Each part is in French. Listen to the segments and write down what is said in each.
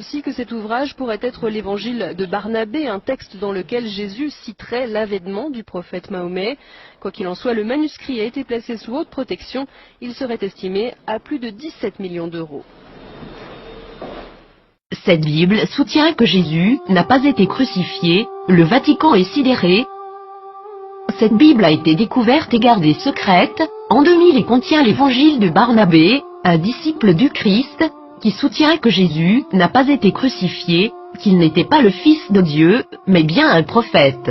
aussi que cet ouvrage pourrait être l'évangile de Barnabé, un texte dans lequel Jésus citerait l'avènement du prophète Mahomet. Quoi qu'il en soit, le manuscrit a été placé sous haute protection. Il serait estimé à plus de 17 millions d'euros. Cette Bible soutient que Jésus n'a pas été crucifié, le Vatican est sidéré. Cette Bible a été découverte et gardée secrète, en 2000 et contient l'évangile de Barnabé, un disciple du Christ, qui soutient que Jésus n'a pas été crucifié, qu'il n'était pas le Fils de Dieu, mais bien un prophète.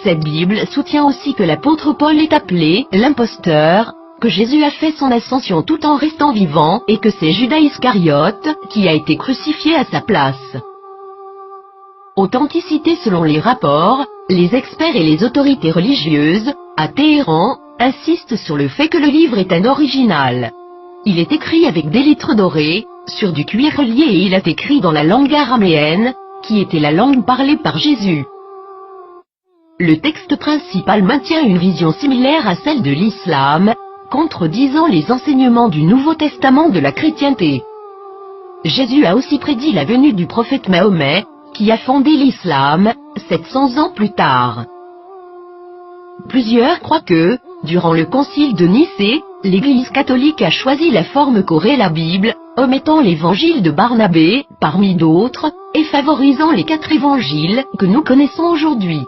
Cette Bible soutient aussi que l'apôtre Paul est appelé l'imposteur, que Jésus a fait son ascension tout en restant vivant et que c'est Judas Iscariote qui a été crucifié à sa place. Authenticité selon les rapports, les experts et les autorités religieuses, à Téhéran, insistent sur le fait que le livre est un original. Il est écrit avec des lettres dorées, sur du cuir relié et il est écrit dans la langue araméenne, qui était la langue parlée par Jésus. Le texte principal maintient une vision similaire à celle de l'islam, contredisant les enseignements du Nouveau Testament de la chrétienté. Jésus a aussi prédit la venue du prophète Mahomet, qui a fondé l'islam, 700 ans plus tard. Plusieurs croient que, durant le concile de Nicée, l'Église catholique a choisi la forme qu'aurait la Bible, omettant l'évangile de Barnabé, parmi d'autres, et favorisant les 4 évangiles que nous connaissons aujourd'hui.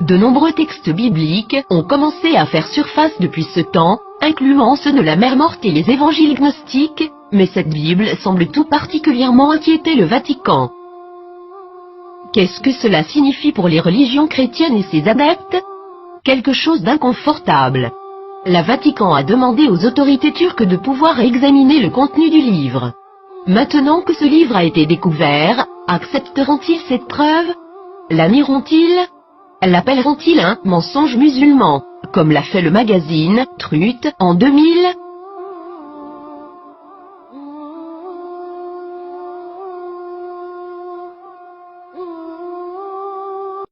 De nombreux textes bibliques ont commencé à faire surface depuis ce temps, incluant ceux de la mer morte et les évangiles gnostiques, mais cette Bible semble tout particulièrement inquiéter le Vatican. Qu'est-ce que cela signifie pour les religions chrétiennes et ses adeptes? Quelque chose d'inconfortable. Le Vatican a demandé aux autorités turques de pouvoir examiner le contenu du livre. Maintenant que ce livre a été découvert, accepteront-ils cette preuve? La nieront-ils? L'appelleront-ils un mensonge musulman, comme l'a fait le magazine Truth en 2000?